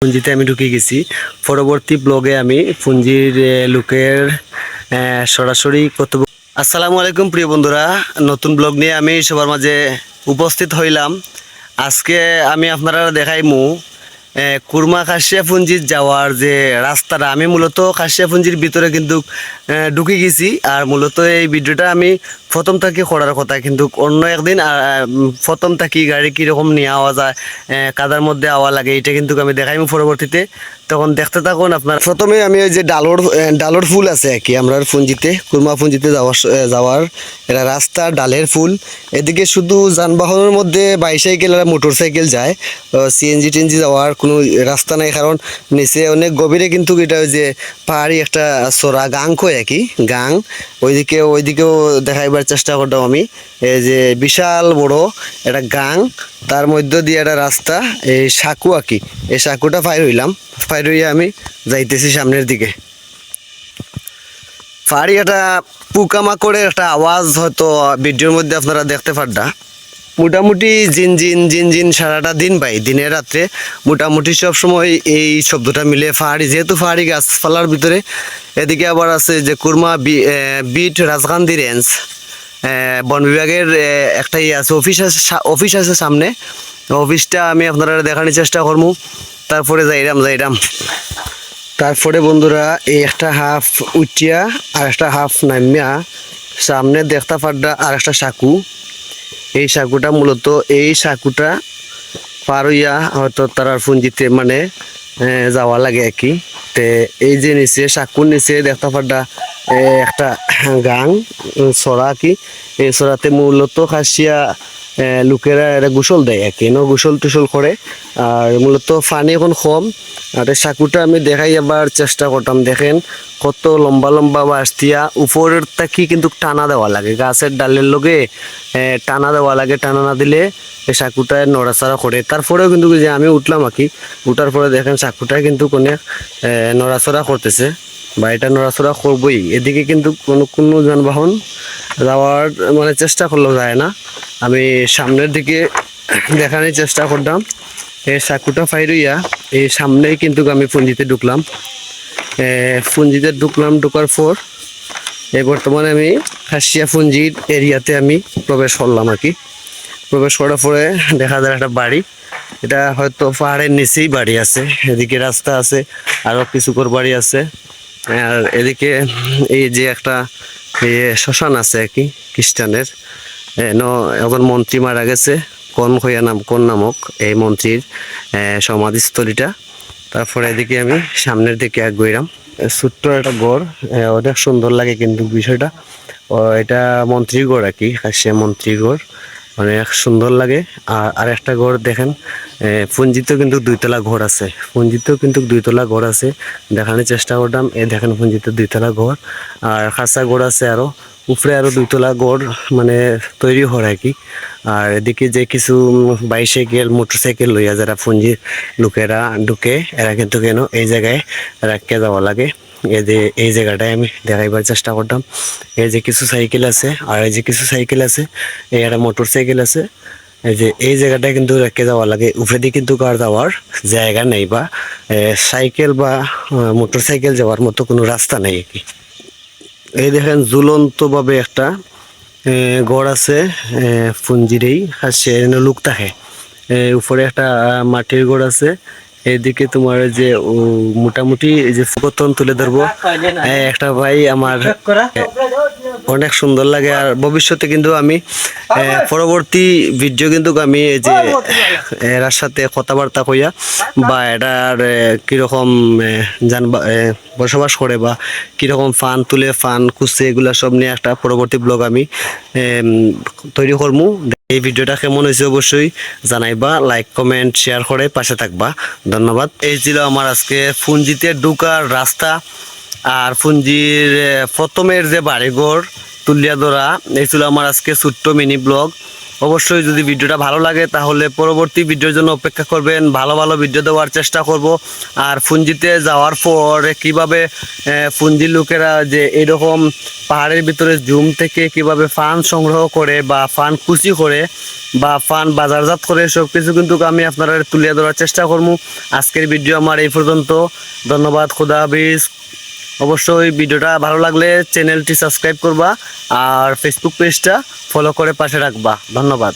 পুঞ্জিতে আমি ঢুকে গেছি। পরবর্তী ব্লগে আমি পুঞ্জির লোকের সরাসরি কর্তব্য। আসসালামু আলাইকুম প্রিয় বন্ধুরা, নতুন ব্লগ নিয়ে আমি সবার মাঝে উপস্থিত হইলাম। আজকে আমি আপনারা দেখাইমু কুরমা খাসিয়াপুঞ্জির যাওয়ার যে রাস্তাটা। আমি মূলত খাসিয়াপুঞ্জির ভিতরে কিন্তু ঢুকে গেছি, আর মূলত এই ভিডিওটা আমি প্রথম থেকে করার কথা, কিন্তু অন্য একদিন প্রথম থাকি গাড়ি কীরকম নিয়ে আওয়া যায়, কাদার মধ্যে আওয়া লাগে, এটা কিন্তু আমি দেখাইমু পরবর্তীতে। তখন দেখতে থাকুন আপনার। প্রথমে আমি ওই যে ডালর ফুল আছে আর কি, আমরা পুঞ্জিতে কুরমা পুঞ্জিতে যাওয়ার এটা রাস্তা ডালের ফুল। এদিকে শুধু যানবাহনের মধ্যে বাইসাইকেল আর মোটর সাইকেল যায়, সিএনজি টিএনজি যাওয়ার কোনো রাস্তা নাই, কারণ নিচে অনেক গভীরে কিন্তু এটা ওই যে পাহাড়ি একটা চড়া গাং কয় আর কি, গাং। ওইদিকেও দেখাইবার চেষ্টা করতাম আমি। এই যে বিশাল বড় একটা গাং, তার মধ্য দিয়ে একটা রাস্তা, এই সাঁকু আর কি। এই সাঁকুটা ফাইর হইয়া আমি যাইতেছি সামনের দিকে। পাহাড়ি একটা পোকামাকড়ের একটা আওয়াজ হয়তো ভিডিওর মধ্যে আপনারা দেখতে পারডা। মোটামুটি জিন সারাটা দিন পাই, দিনে রাত্রে মোটামুটি সব সময় এই শব্দটা মিলে। পাহাড়ি যেহেতু পাহাড়ি গাছপালার ভিতরে, এদিকে আবার আছে যে কুরমা বিট রাজকান্দি রেঞ্জ বন বিভাগের একটা আছে, অফিস আছে সামনে। অফিসটা আমি আপনারা দেখানোর চেষ্টা করবো। তারপরে যাইরাম। তারপরে বন্ধুরা এই একটা হাফ উঠিয়া আর একটা হাফ নামিয়া সামনে দেখতে পাড্ডা আর একটা সাঁকু। এই সাঁকুটা মূলত এই সাঁকুটা পার হইয়া হয়তো তারার পুঞ্জিতে মানে যাওয়া লাগে আর কি। তে এই যে নিচে সাঁকুর নিচে দেখতে পাড্ডা একটা গাং ছড়া কি। এই ছড়াতে মূলত খাসিয়া লোকেরা এটা গোসল দেয় আর কি, গোসল টোসল করে। আর মূলত পানি এখন কম। আর এই সাঁকুটা আমি দেখাই আবার চেষ্টা করতাম। দেখেন কত লম্বা লম্বা বাঁশ দিয়া উপরের তাকি কিন্তু টানা দেওয়া লাগে, গাছের ডালের লগে টানা দেওয়া লাগে। টানা না দিলে এই সাঁকুটায় নড়াচড়া করে। তারপরেও কিন্তু যে আমি উঠলাম আর কি, উঠার পরে দেখেন সাঁকুটায় কিন্তু কোনো নড়াচড়া করতেছে, বা এটা নড়াচড়া করবই। এদিকে কিন্তু কোনো যানবাহন যাওয়ার মানে চেষ্টা করলেও যায় না। আমি সামনের দিকে দেখানোর চেষ্টা করলাম। এই সাঁকুটা ফাইরইয়া এই সামনেই কিন্তু আমি পুঞ্জিতে ঢুকলাম। ঢোকার পর বর্তমানে আমি খাসিয়াপুঞ্জির এরিয়াতে আমি প্রবেশ করলাম আর কি। প্রবেশ করার পরে দেখা যায় একটা বাড়ি, এটা হয়তো পাহাড়ের নিচেই বাড়ি আছে। এদিকে রাস্তা আছে, আরও কিছু ঘর বাড়ি আছে। আর এদিকে এই যে একটা শ্মশান আছে আর কি খ্রিস্টানের। এখন মন্ত্রী মারা গেছে, কোন নামক এই মন্ত্রীর সমাধিস্থলীটা। তারপরে এদিকে আমি সামনের দিকে গইলাম। ছোট্ট একটা গড়, অনেক সুন্দর লাগে কিন্তু বিষয়টা। এটা মন্ত্রীর গড় আর কি, খাসিয়া মন্ত্রীর গড়, অনেক সুন্দর লাগে। আর একটা ঘর দেখেন, পুঞ্জিতেও কিন্তু দুইতলা ঘর আছে। দেখানোর চেষ্টা করলাম। দেখেন পুঞ্জিতে দুইতলা ঘর, আর খাঁচা ঘর আছে, আরো উপরে আরো দুইতলা ঘর মানে তৈরি হয় আর কি। আর এদিকে যে কিছু বাইসাইকেল মোটরসাইকেল লইয়া যারা পুঞ্জির লোকেরা ঢুকে, এরা কিন্তু কেন এই জায়গায় রাখতে যাওয়া লাগে। এই জায়গাটায় আমি দেখাইবার চেষ্টা করতাম। এই যে কিছু সাইকেল আছে, আর এই যে কিছু সাইকেল আছে, এই একটা মোটর সাইকেল আছে। এই যে এই জায়গাটায় কিন্তু রেখে যাওয়া লাগে। উপরে দিয়ে কিন্তু কার যাওয়ার জায়গা নেই, বা সাইকেল বা মোটর সাইকেল যাওয়ার মতো কোনো রাস্তা নেই আর কি। এই দেখেন ঝুলন্ত ভাবে একটা গড় আছে পুঞ্জিরেই, সে লোক থাকে। উপরে একটা মাটির গড় আছে। এদিকে তোমার যে মোটামুটি যে ফুকতন তুলে ধরবো একটা ভাই আমার, অনেক সুন্দর লাগে। আর ভবিষ্যতে কিন্তু আমি পরবর্তী ভিডিও কিন্তু আমি এই যে এর সাথে কথাবার্তা কইয়া, বা এটার কিরকম বসবাস করে, বা কিরকম ফান তুলে, ফান খুঁজছে, এগুলা সব নিয়ে একটা পরবর্তী ব্লগ আমি তৈরি করবো। এই ভিডিওটা কেমন হয়েছে অবশ্যই জানাইবা, লাইক কমেন্ট শেয়ার করে পাশে থাকবা। ধন্যবাদ। এই ছিল আমার আজকে পুঞ্জিতে ঢুকার রাস্তা, আর পুঞ্জির প্রথমের যে বাড়িঘর তুলিয়া ধরা। এই ছিল আমার আজকে ছোট্ট মিনি ব্লগ। অবশ্যই যদি ভিডিওটা ভালো লাগে তাহলে পরবর্তী ভিডিওর জন্য অপেক্ষা করবেন। ভালো ভালো ভিডিও দেওয়ার চেষ্টা করব। আর ফুঞ্জিতে যাওয়ার পর কিভাবে ফুঞ্জি লোকেরা যে এরকম পাহাড়ের ভিতরে জুম থেকে কিভাবে ফান সংগ্রহ করে বা ফান কুচি করে বা ফান বাজারজাত করে সব কিছু কিন্তু আমি আপনারা তুলে ধরার চেষ্টা করবো। আজকের ভিডিও আমার এই পর্যন্ত। ধন্যবাদ, খুদা হাফিজ। অবশ্যই ভিডিওটা ভালো লাগলে চ্যানেলটি সাবস্ক্রাইব করবা আর ফেসবুক পেজটা ফলো করে পাশে রাখবা। ধন্যবাদ।